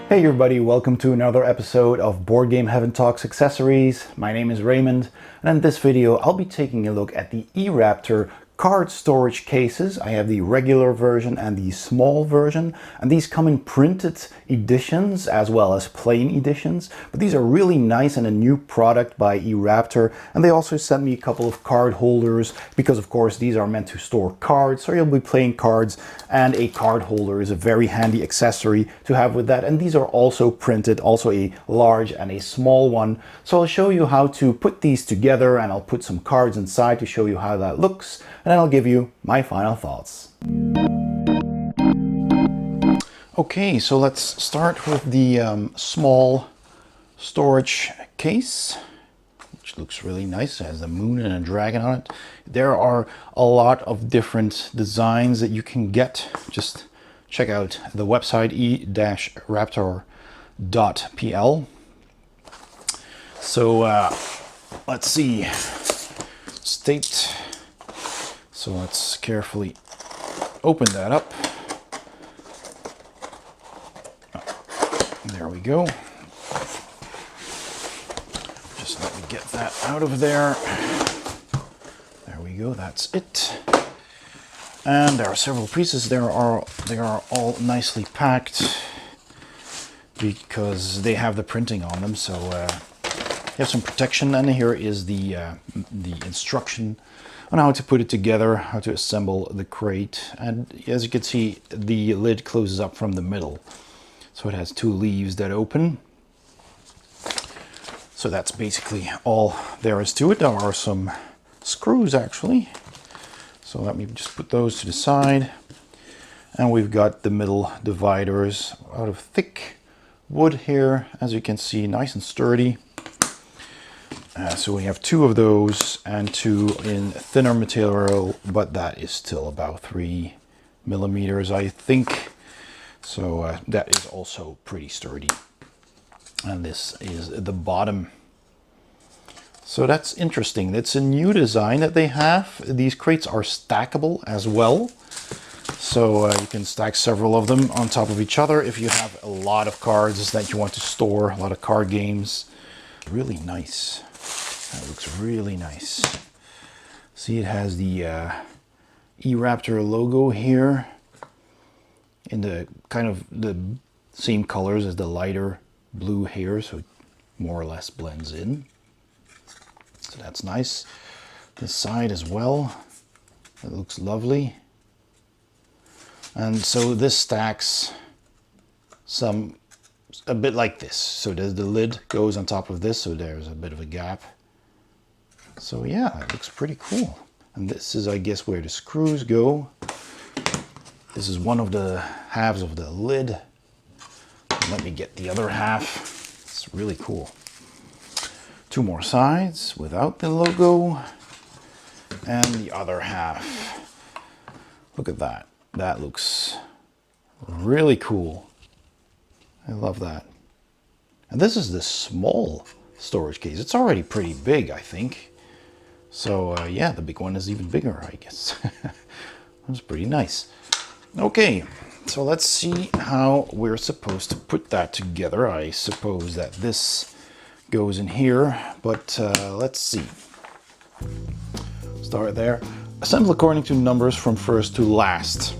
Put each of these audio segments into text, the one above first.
Hey everybody, welcome to another episode of Board Game Heaven Talks Accessories. My name is Raymond, and in this video I'll be taking a look at the e-Raptor card storage cases. I have the regular version and the small version, and these come in printed editions as well as plain editions, but these are really nice and a new product by e-Raptor. And they also sent me a couple of card holders because of course these are meant to store cards, so you'll be playing cards, and a card holder is a very handy accessory to have with that. And these are also printed, also a large and a small one. So I'll show you how to put these together, and I'll put some cards inside to show you how that looks, and then I'll give you my final thoughts. Okay, so let's start with the small storage case, which looks really nice. It has a moon and a dragon on it. There are a lot of different designs that you can get. Just check out the website e-Raptor.pl. So let's see, state. So let's carefully open that up. There we go. Just let me get that out of there. There we go, that's it. And there are several pieces. They are all nicely packed because they have the printing on them. So you have some protection, and here is the instruction on how to put it together, how to assemble the crate. And as you can see, the lid closes up from the middle. So it has two leaves that open. So that's basically all there is to it. There are some screws actually. So let me just put those to the side. And we've got the middle dividers out of thick wood here, as you can see, nice and sturdy. So we have two of those and two in thinner material, but that is still about 3 millimeters, I think. So that is also pretty sturdy. And this is the bottom. So that's interesting. It's a new design that they have. These crates are stackable as well. So you can stack several of them on top of each other if you have a lot of cards that you want to store, a lot of card games. Really nice. That looks really nice. See, it has the e-Raptor logo here in the kind of the same colors as the lighter blue here, so it more or less blends in. So that's nice. This side as well, it looks lovely. And so this stacks a bit like this. So the lid goes on top of this, so there's a bit of a gap. So yeah, it looks pretty cool. And this is, I guess, where the screws go. This is one of the halves of the lid. Let me get the other half. It's really cool. Two more sides without the logo. And the other half. Look at that. That looks really cool. I love that. And this is the small storage case. It's already pretty big, I think. So yeah, the big one is even bigger, I guess. That's pretty nice. Okay, so let's see how we're supposed to put that together. I suppose that this goes in here, but let's see. Start there. Assemble according to numbers from first to last.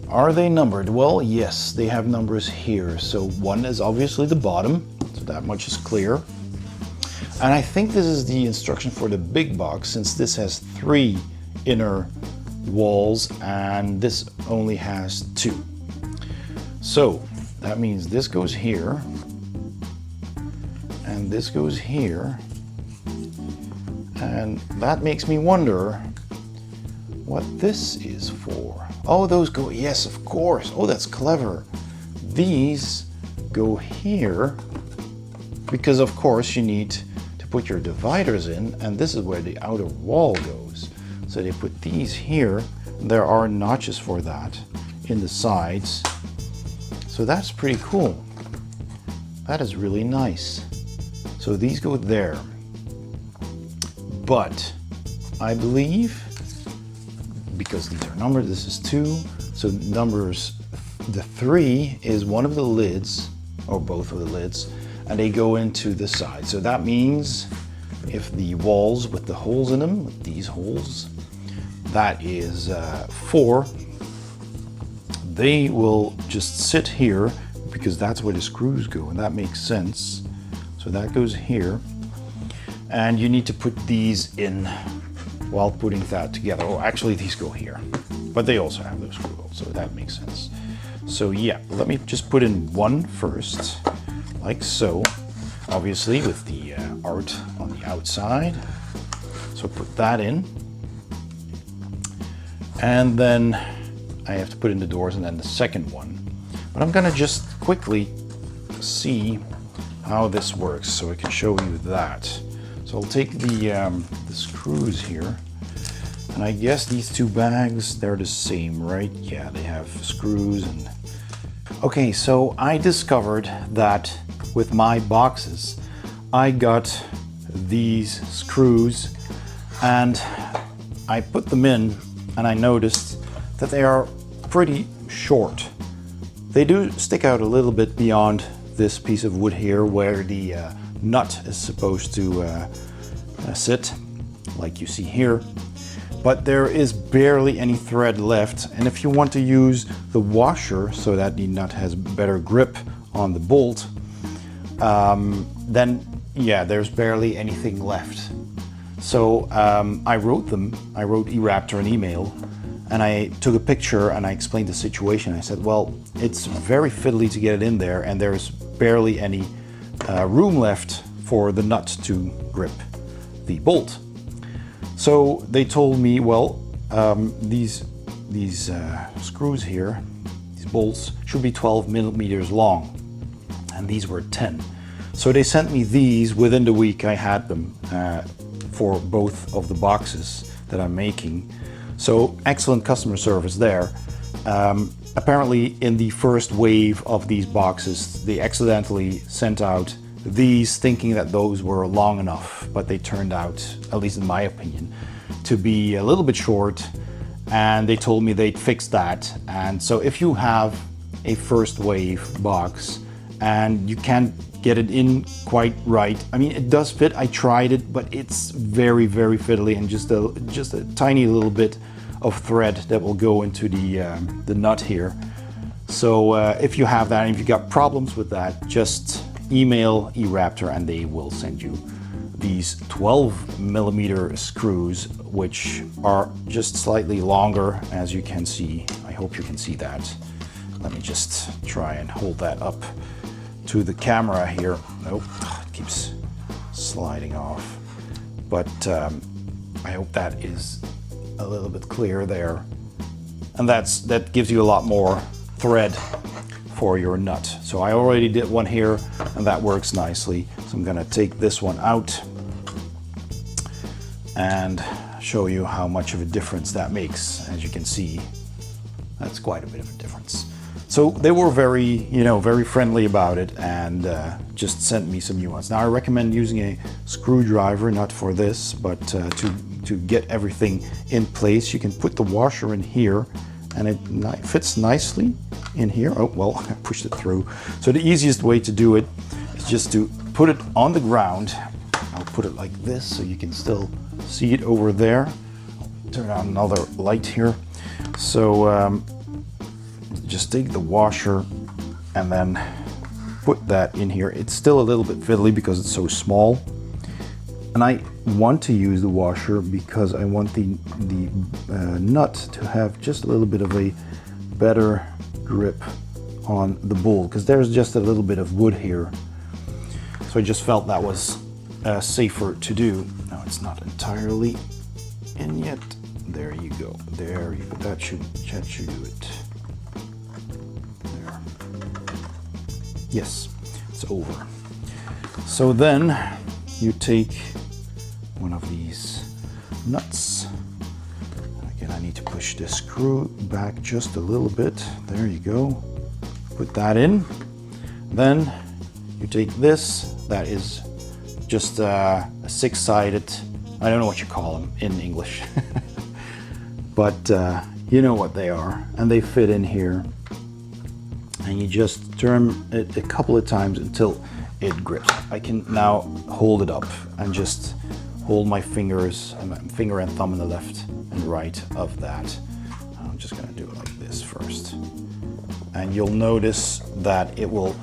Are they numbered? Well, yes, they have numbers here. So 1 is obviously the bottom, so that much is clear. And I think this is the instruction for the big box, since this has 3 inner walls and this only has 2. So that means this goes here and this goes here, and that makes me wonder what this is for. Oh, those go, yes, of course. Oh, that's clever. These go here because of course you need to put your dividers in, and this is where the outer wall goes. So they put these here. There are notches for that in the sides. So that's pretty cool. That is really nice. So these go there. But I believe, because these are numbered, this is 2, so numbers The 3 is one of the lids, or both of the lids, and they go into the side. So that means if the walls with the holes in them, with these holes, that is 4, they will just sit here because that's where the screws go, and that makes sense. So that goes here, and you need to put these in while putting that together. Oh, actually these go here, but they also have those screw holes, so that makes sense. So yeah, let me just put in one first, like so, obviously with the art on the outside. So put that in, and then I have to put in the doors and then the second one. But I'm gonna just quickly see how this works so I can show you that. So I'll take the screws here, and I guess these 2 bags, they're the same, right? Yeah, they have screws. And okay, so I discovered that with my boxes, I got these screws and I put them in, and I noticed that they are pretty short. They do stick out a little bit beyond this piece of wood here where the nut is supposed to sit, like you see here. But there is barely any thread left, and if you want to use the washer so that the nut has better grip on the bolt, then yeah, there's barely anything left. So I wrote e-Raptor an email, and I took a picture and I explained the situation. I said, well, it's very fiddly to get it in there, and there's barely any room left for the nut to grip the bolt. So they told me, well, these screws here, these bolts, should be 12 millimeters long, and these were 10. So they sent me these within the week. I had them for both of the boxes that I'm making. So excellent customer service there. Apparently in the first wave of these boxes, they accidentally sent out these thinking that those were long enough, but they turned out, at least in my opinion, to be a little bit short, and they told me they'd fix that. And so if you have a first wave box and you can't get it in quite right, I mean, it does fit, I tried it, but it's very, very fiddly, and just a tiny little bit of thread that will go into the nut here. So if you have that, and if you got problems with that, just email e-Raptor and they will send you these 12 millimeter screws, which are just slightly longer, as you can see. I hope you can see that. Let me just try and hold that up to the camera here. Nope, it keeps sliding off. But I hope that is a little bit clear there. And that gives you a lot more thread for your nut. So I already did one here, and that works nicely. So I'm gonna take this one out and show you how much of a difference that makes. As you can see, that's quite a bit of a difference. So they were very, very friendly about it, and just sent me some new ones. Now I recommend using a screwdriver, not for this, but to get everything in place. You can put the washer in here, and it fits nicely in here. Oh, well, I pushed it through. So the easiest way to do it is just to put it on the ground. I'll put it like this so you can still see it over there. I'll turn on another light here. So just take the washer and then put that in here. It's still a little bit fiddly because it's so small. And I want to use the washer because I want the nut to have just a little bit of a better grip on the bolt, because there's just a little bit of wood here. So I just felt that was safer to do. Now it's not entirely in yet. There you go. There you go. That should do it. There. Yes, it's over. So then you take one of these nuts. Again, I need to push this screw back just a little bit. There you go. Put that in. Then you take this. That is just a six-sided, I don't know what you call them in English, but you know what they are. And they fit in here. and you just turn it a couple of times until it grips. I can now hold it up and just hold my fingers, finger and thumb on the left and right of that. I'm just gonna do it like this first. And you'll notice that it will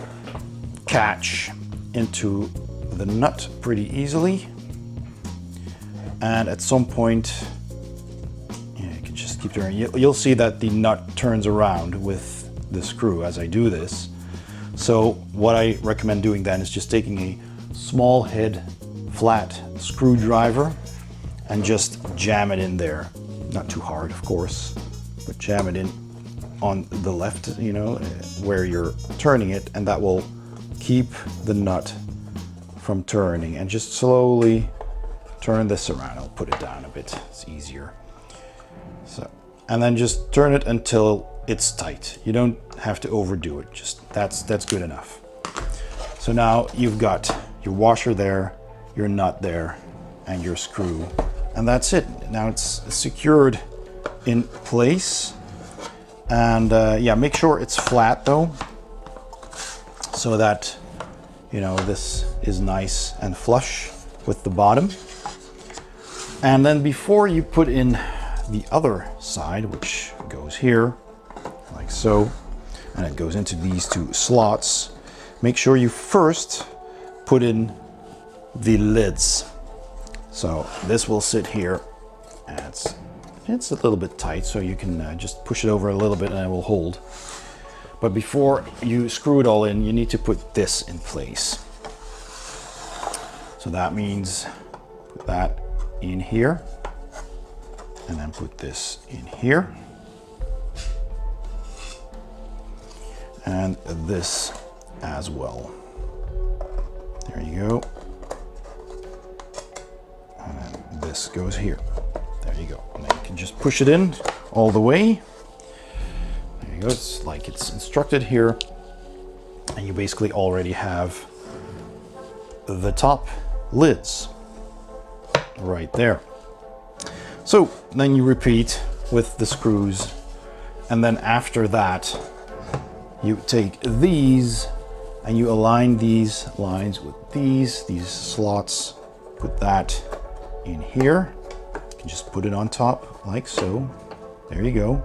catch into the nut pretty easily. And at some point, you can just keep turning. You'll see that the nut turns around with the screw as I do this. So what I recommend doing then is just taking a small head flat screwdriver and just jam it in there. Not too hard, of course, but jam it in on the left, you know, where you're turning it, and that will keep the nut from turning. And just slowly turn this around. I'll put it down a bit, it's easier. So, and then just turn it until it's tight. You don't have to overdo it, just that's good enough. So now you've got your washer there, your nut there, and your screw, and that's it. Now it's secured in place. And yeah, make sure it's flat though, so that, you know, this is nice and flush with the bottom. And then before you put in the other side, which goes here like so, and it goes into these two slots, make sure you first put in the lids. So this will sit here, and it's a little bit tight, so you can just push it over a little bit and it will hold. But before you screw it all in, you need to put this in place. So that means put that in here, and then put this in here, and this as well. There you go. And then this goes here. There you go. And then you can just push it in all the way. There you go. It's like it's instructed here. And you basically already have the top lids right there. So then you repeat with the screws. And then after that, you take these and you align these lines with these slots. Put that in here. You can just put it on top like so. There you go.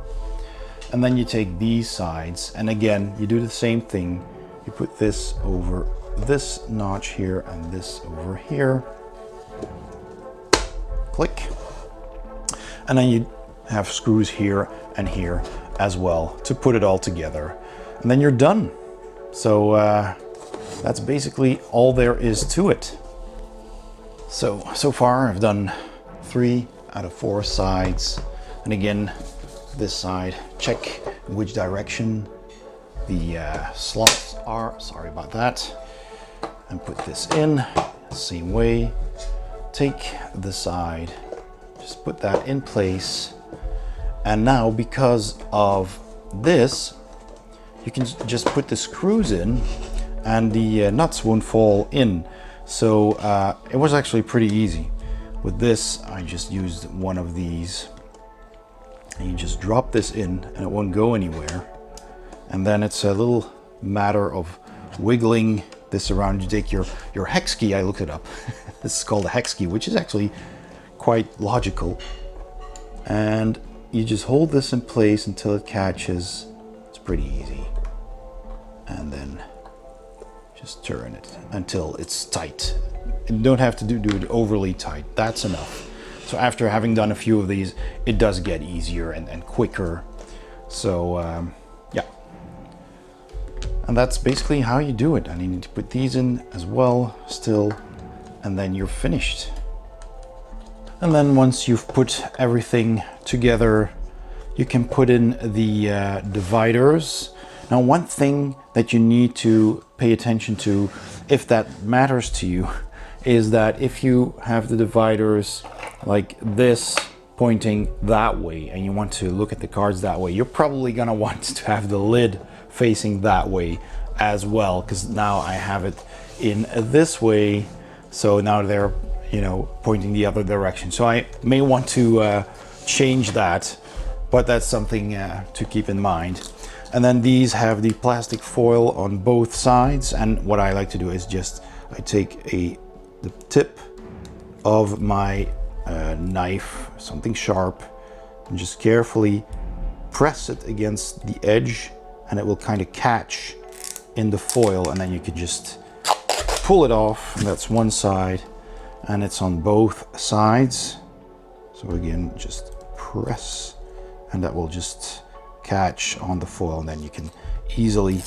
And then you take these sides, and again you do the same thing. You put this over this notch here and this over here. Click. And then you have screws here and here as well to put it all together, and then you're done. So that's basically all there is to it. So far I've done 3 out of 4 sides. And again, this side, check which direction the slots are. Sorry about that. And put this in, same way. Take the side, just put that in place. And now, because of this, you can just put the screws in and the nuts won't fall in. So it was actually pretty easy. With this, I just used one of these, and you just drop this in and it won't go anywhere. And then it's a little matter of wiggling this around. You take your hex key, I looked it up. This is called a hex key, which is actually quite logical. And you just hold this in place until it catches. It's pretty easy. And then just turn it until it's tight. You don't have to do it overly tight. That's enough. So after having done a few of these, it does get easier and quicker. So yeah. And that's basically how you do it. And you need to put these in as well still, and then you're finished. And then once you've put everything together, you can put in the dividers. Now, one thing that you need to pay attention to, if that matters to you, is that if you have the dividers like this pointing that way and you want to look at the cards that way, you're probably going to want to have the lid facing that way as well, because now I have it in this way, so now they're, you know, pointing the other direction. So I may want to change that, but that's something to keep in mind. And then these have the plastic foil on both sides, and what I like to do is just I take the tip of my knife, something sharp, and just carefully press it against the edge, and it will kind of catch in the foil, and then you can just pull it off. That's one side, and it's on both sides. So again, just press, and that will just catch on the foil, and then you can easily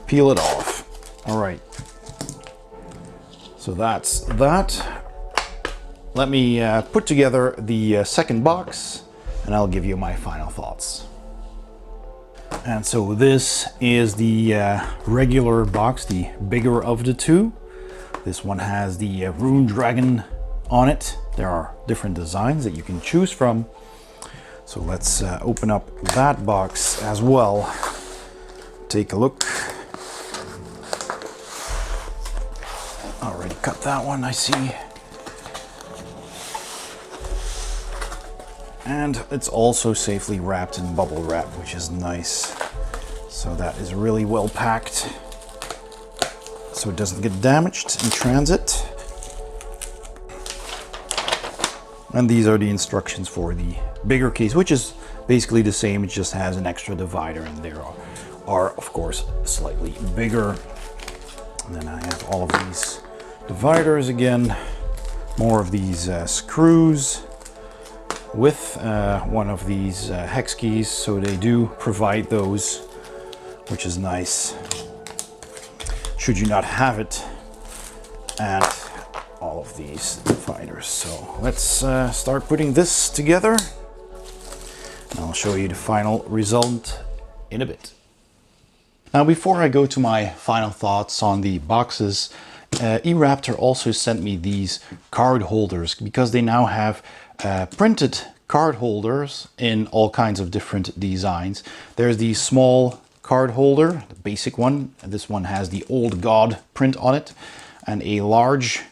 peel it off. All right, so that's that. Let me put together the second box, and I'll give you my final thoughts. And so this is the regular box, the bigger of the two. This one has the Rune Dragon on it. There are different designs that you can choose from. So let's open up that box as well. Take a look. Already cut that one, I see. And it's also safely wrapped in bubble wrap, which is nice. So that is really well packed, so it doesn't get damaged in transit. And these are the instructions for the bigger case, which is basically the same. It just has an extra divider, and there are of course slightly bigger. And then I have all of these dividers again, more of these screws with one of these hex keys, so they do provide those, which is nice should you not have it, and all of these dividers. So let's start putting this together, and I'll show you the final result in a bit. Now, before I go to my final thoughts on the boxes, e-Raptor also sent me these card holders, because they now have printed card holders in all kinds of different designs. There's the small card holder, the basic one. This one has the Old God print on it, and a large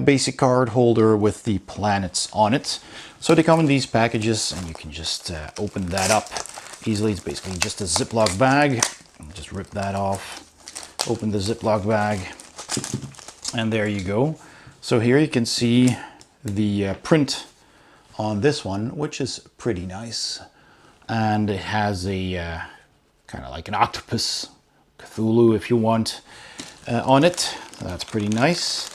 basic card holder with the planets on it. So they come in these packages, and you can just open that up easily. It's basically just a Ziploc bag. Just rip that off, open the Ziploc bag, and there you go. So here you can see the print on this one, which is pretty nice, and it has a kind of like an octopus, Cthulhu if you want, on it. So that's pretty nice.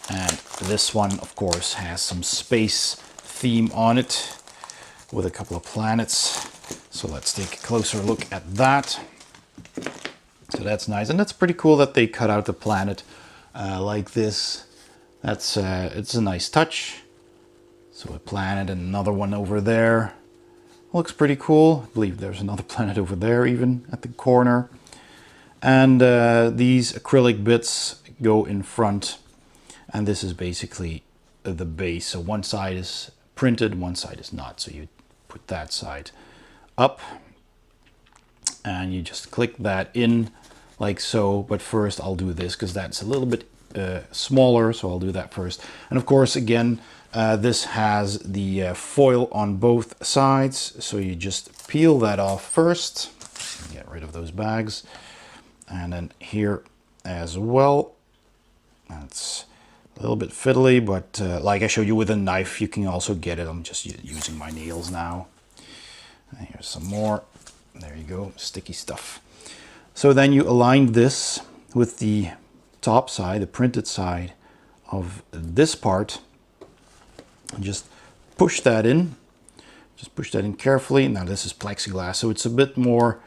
And this one of course has some space theme on it with a couple of planets. So let's take a closer look at that. So that's nice, and that's pretty cool that they cut out the planet like this. That's it's a nice touch. So a planet and another one over there. Looks pretty cool. I believe there's another planet over there even at the corner. And these acrylic bits go in front, and this is basically the base. So one side is printed, one side is not. So you put that side up, and you just click that in like so. But first I'll do this because that's a little bit smaller, so I'll do that first. And of course, again, this has the foil on both sides, so you just peel that off first, get rid of those bags, and then here as well. That's a little bit fiddly, but like I showed you with a knife, you can also get it. I'm just using my nails now. And here's some more. There you go, sticky stuff. So then you align this with the top side, the printed side of this part, and just push that in. Just push that in carefully. Now this is plexiglass, so it's a bit more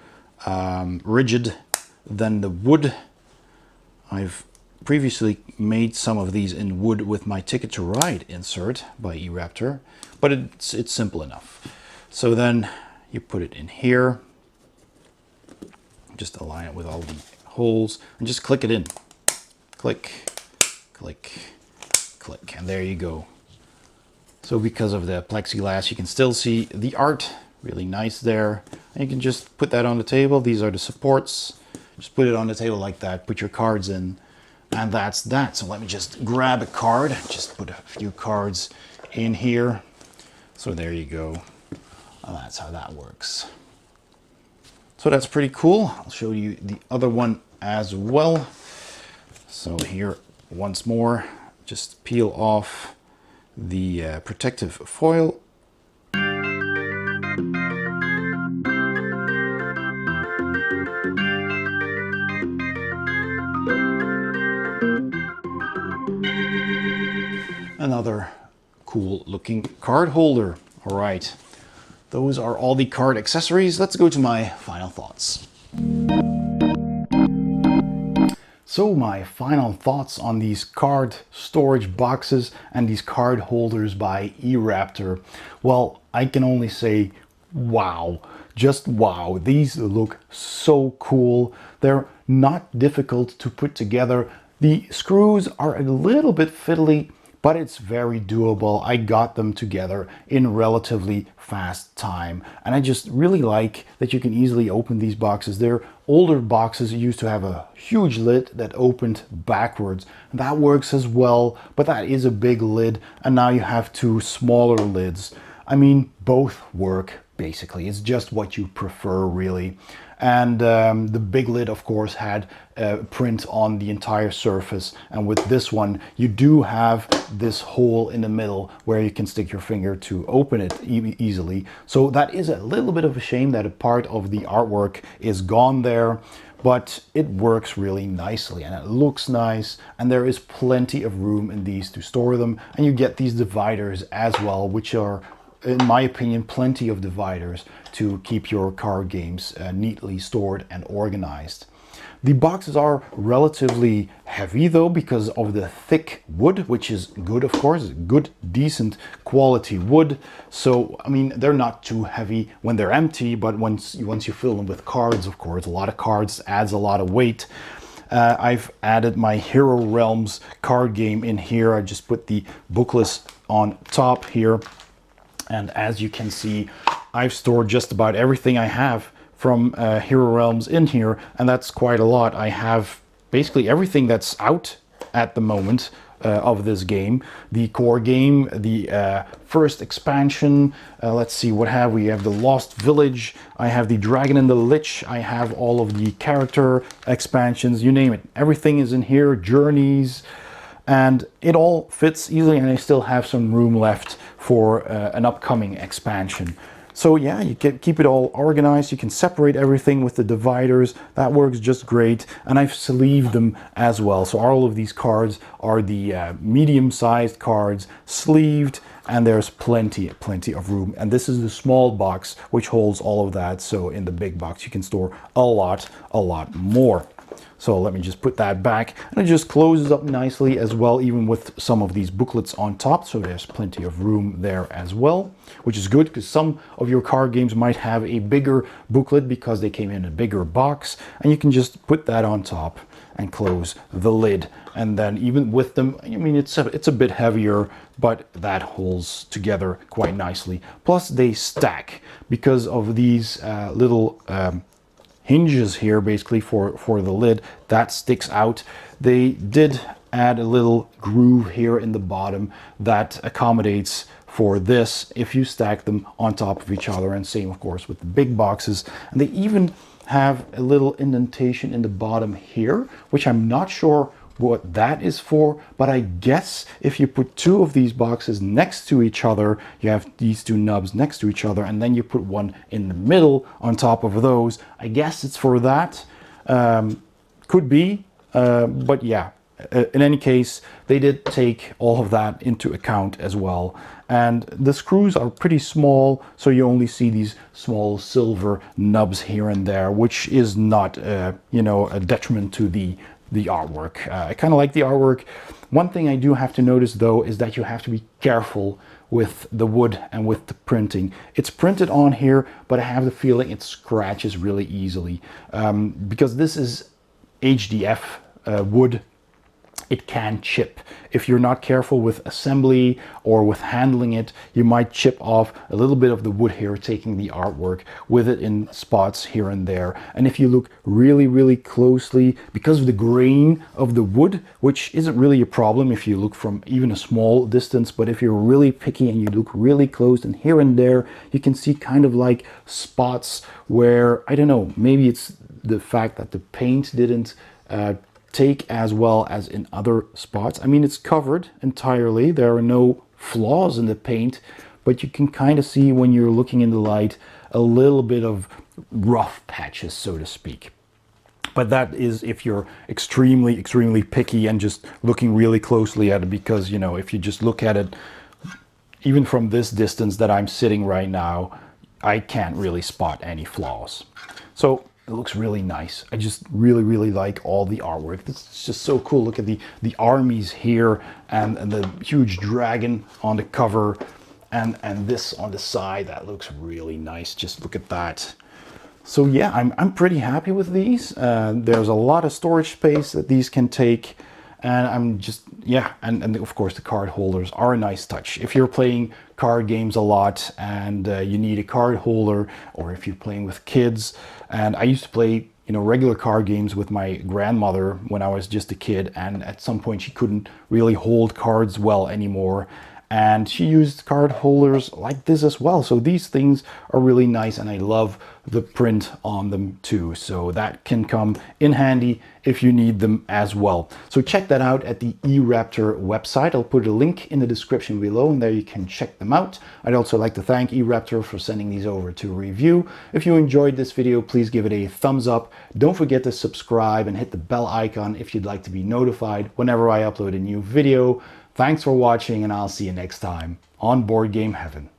rigid than the wood. I've previously made some of these in wood with my Ticket to Ride insert by e-Raptor, but it's simple enough. So then you put it in here, just align it with all the holes, and just click it in. Click, click, click, and there you go. So because of the plexiglass, you can still see the art, really nice there. And you can just put that on the table. These are the supports. Just put it on the table like that, put your cards in, and that's that. So let me just grab a card, just put a few cards in here. So there you go. And that's how that works. So that's pretty cool. I'll show you the other one as well. So here, once more, just peel off the protective foil. Another cool looking card holder. All right, those are all the card accessories. Let's go to my final thoughts. So my final thoughts on these card storage boxes and these card holders by e-Raptor. Well, I can only say, wow, just wow. These look so cool. They're not difficult to put together. The screws are a little bit fiddly, but it's very doable. I got them together in relatively fast time. And I just really like that you can easily open these boxes. They're older boxes used to have a huge lid that opened backwards. That works as well, but that is a big lid. And now you have two smaller lids. I mean, both work basically. It's just what you prefer really. And the big lid, of course, had a print on the entire surface. And with this one, you do have this hole in the middle where you can stick your finger to open it easily. So that is a little bit of a shame that a part of the artwork is gone there. But it works really nicely and it looks nice, and there is plenty of room in these to store them. And you get these dividers as well, which are, in my opinion, plenty of dividers to keep your card games neatly stored and organized. The boxes are relatively heavy though, because of the thick wood, which is good, of course, good, decent quality wood. So, I mean, they're not too heavy when they're empty, but once you fill them with cards, of course, a lot of cards adds a lot of weight. I've added my Hero Realms card game in here. I just put the booklets on top here. And as you can see, I've stored just about everything I have from Hero Realms in here, and that's quite a lot. I have basically everything that's out at the moment of this game. The core game, the first expansion, let's see, what have we? We have the Lost Village, I have the Dragon and the Lich, I have all of the character expansions, you name it. Everything is in here, journeys, and it all fits easily, and I still have some room left for an upcoming expansion. So yeah, you can keep it all organized. You can separate everything with the dividers. That works just great. And I've sleeved them as well. So all of these cards are the medium-sized cards, sleeved, and there's plenty of room. And this is the small box, which holds all of that. So in the big box, you can store a lot more. So let me just put that back, and it just closes up nicely as well, even with some of these booklets on top. So there's plenty of room there as well, which is good because some of your card games might have a bigger booklet because they came in a bigger box, and you can just put that on top and close the lid. And then even with them, I mean, it's a bit heavier, but that holds together quite nicely. Plus they stack because of these little hinges here basically for the lid that sticks out. They did add a little groove here in the bottom that accommodates for this if you stack them on top of each other, and same of course with the big boxes. And they even have a little indentation in the bottom here, which I'm not sure what that is for, but I guess if you put two of these boxes next to each other, you have these two nubs next to each other, and then you put one in the middle on top of those. I guess it's for that. Could be, but yeah, in any case, they did take all of that into account as well. And the screws are pretty small, so you only see these small silver nubs here and there, which is not, you know, a detriment to the artwork. I kind of like the artwork. One thing I do have to notice though is that you have to be careful with the wood and with the printing. It's printed on here, but I have the feeling it scratches really easily because this is HDF wood. it can chip. If you're not careful with assembly or with handling it, you might chip off a little bit of the wood here, taking the artwork with it in spots here and there. And if you look really, really closely, because of the grain of the wood, which isn't really a problem if you look from even a small distance, but if you're really picky and you look really close, and here and there, you can see kind of like spots where, I don't know, maybe it's the fact that the paint didn't take as well as in other spots. I mean, it's covered entirely. There are no flaws in the paint, but you can kind of see when you're looking in the light a little bit of rough patches, so to speak. But that is if you're extremely, extremely picky and just looking really closely at it, because, you know, if you just look at it, even from this distance that I'm sitting right now, I can't really spot any flaws. So it looks really nice. I just really, really like all the artwork. This is just so cool. Look at the armies here and the huge dragon on the cover and this on the side. That looks really nice. Just look at that. So yeah, I'm pretty happy with these. There's a lot of storage space that these can take. And I'm just, yeah, and of course the card holders are a nice touch. If you're playing card games a lot and you need a card holder, or if you're playing with kids, and I used to play, you know, regular card games with my grandmother when I was just a kid, and at some point she couldn't really hold cards well anymore. And she used card holders like this as well. So these things are really nice, and I love the print on them too. So that can come in handy if you need them as well. So check that out at the e-Raptor website. I'll put a link in the description below, and there you can check them out. I'd also like to thank e-Raptor for sending these over to review. If you enjoyed this video, please give it a thumbs up. Don't forget to subscribe and hit the bell icon if you'd like to be notified whenever I upload a new video. Thanks for watching, and I'll see you next time on Board Game Heaven.